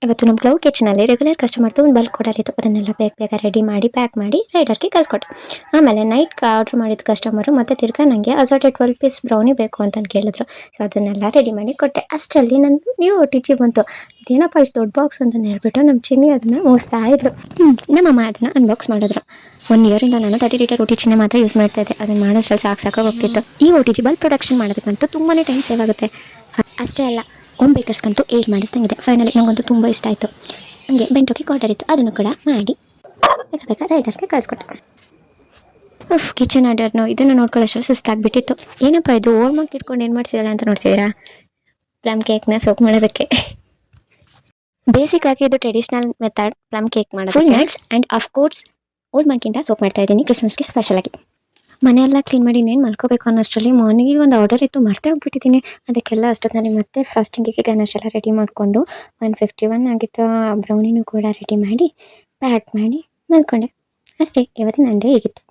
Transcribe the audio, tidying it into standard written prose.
ಇವತ್ತು ನಮ್ಮ cloud ಕಿಚನಲ್ಲಿ regular ಕಸ್ಟಮರ್ದು ಒಂದು ಬಲ್ಕ್ ಆರ್ಡರ್ ಇತ್ತು. ಅದನ್ನೆಲ್ಲ ಬೇಗ ರೆಡಿ ಮಾಡಿ ಪ್ಯಾಕ್ ಮಾಡಿ ರೈಡರ್ಗೆ ಕಳ್ಸಿಕೊಟ್ಟೆ. ಆಮೇಲೆ ನೈಟ್ ಆರ್ಡ್ರ್ ಮಾಡಿದ ಕಸ್ಟಮರು ಮತ್ತೆ ತಿರ್ಗಾ ನನಗೆ ಅಸಾರ್ಟೆಡ್ 12 ಪೀಸ್ ಬ್ರೌನಿ ಬೇಕು ಅಂತ ಕೇಳಿದ್ರು. ಸೊ ಅದನ್ನೆಲ್ಲ ರೆಡಿ ಮಾಡಿ ಕೊಟ್ಟೆ. ಅಷ್ಟರಲ್ಲಿ ನಂದು ನ್ಯೂ OTG ಬಂತು. ಇದೇನಪ್ಪ ಇಷ್ಟು ದೊಡ್ಡ ಬಾಕ್ಸ್ ಅಂತ ಹೇಳ್ಬಿಟ್ಟು ನಮ್ಮ ಚಿನ್ನಿ ಅದನ್ನ ಮುಗಿಸ್ತಾ ಇದ್ರು. ನಮ್ಮಮ್ಮ ಅದನ್ನ ಅನ್ಬಾಕ್ಸ್ ಮಾಡಿದ್ರು. 1 ಇಯರಿಂದ ನಾನು 30 ಲೀಟರ್ OTGನೇ ಮಾತ್ರ ಯೂಸ್ ಮಾಡ್ತಾ ಇದ್ದೆ. ಅದನ್ನ ಮಾಡೋಷ್ಟ್ರಲ್ಲಿ ಸಾಕಾಗಿ ಹೋಗ್ತಿತ್ತು. ಈ OTG ಬಲ್ಕ್ ಪ್ರೊಡಕ್ಷನ್ ಮಾಡೋದಕ್ಕಂತೂ ತುಂಬಾ ಟೈಮ್ ಸೇವ್ ಆಗುತ್ತೆ. ಅಷ್ಟೇ ಅಲ್ಲ, ಹೋಮ್ ಬೇಕರ್ಸ್ಗಂತೂ ಏಡ್ ಮಾಡಿಸ್ದಂಗಿದೆ. ಫೈನಲಿ ನನಗಂತೂ ತುಂಬ ಇಷ್ಟ ಆಯಿತು. ಹಂಗೆ ಬೆಂಟೋಕೆ ಆರ್ಡರ್ ಇತ್ತು, ಅದನ್ನು ಕೂಡ ಮಾಡಿ ಬೇಗ ರೈಡರ್ಗೆ ಕಳಿಸ್ಕೊಟ್ಟೆ. ಕಿಚನ್ ಆರ್ಡರ್ನು ಇದನ್ನು ನೋಡ್ಕೊಳ್ಳೋಷ್ಟು ಸುಸ್ತಾಗಿಬಿಟ್ಟಿತ್ತು. ಏನಪ್ಪ ಇದು ಓಲ್ಡ್ ಮಾರ್ಕ್ ಇಟ್ಕೊಂಡು ಏನು ಮಾಡ್ತಿರಲ್ಲ ಅಂತ ನೋಡ್ತಿದ್ದೀರಾ? ಪ್ಲಮ್ ಕೇಕ್ನ ಸೋಕ್ ಮಾಡೋದಕ್ಕೆ. ಬೇಸಿಕ್ ಆಗಿ ಇದು ಟ್ರೆಡಿಷನಲ್ ಮೆಥಡ್ ಪ್ಲಮ್ ಕೇಕ್ ಮಾಡೋದು. Full nuts and of course old ಮಾರ್ಕಿಂದ ಸೋಕ್ ಮಾಡ್ತಾ ಇದ್ದೀನಿ ಕ್ರಿಸ್ಮಸ್ಗೆ ಸ್ಪೆಷಲಾಗಿ. ಮನೆಯೆಲ್ಲ ಕ್ಲೀನ್ ಮಾಡಿ ಇನ್ನೇನು ಮಲ್ಕೋಬೇಕು ಅನ್ನೋಷ್ಟರಲ್ಲಿ ಮಾರ್ನಿಂಗಿಗೆ ಒಂದು ಆರ್ಡರ್ ಇತ್ತು, ಮರ್ತೇ ಹೋಗ್ಬಿಟ್ಟಿದ್ದೀನಿ. ಅದಕ್ಕೆಲ್ಲ ಅಷ್ಟೊತ್ತಿನಲ್ಲಿ ಮತ್ತೆ ಫ್ರಾಸ್ಟಿಂಗಿಗೆ ಗಣೇಶ್ ಎಲ್ಲ ರೆಡಿ ಮಾಡಿಕೊಂಡು 151 ಆಗಿತ್ತು. ಬ್ರೌನಿನೂ ಕೂಡ ರೆಡಿ ಮಾಡಿ ಪ್ಯಾಕ್ ಮಾಡಿ ಮಲ್ಕೊಂಡೆ. ಅಷ್ಟೇ, ಇವತ್ತಿನ ಡೇ ಹೇಗಿತ್ತು.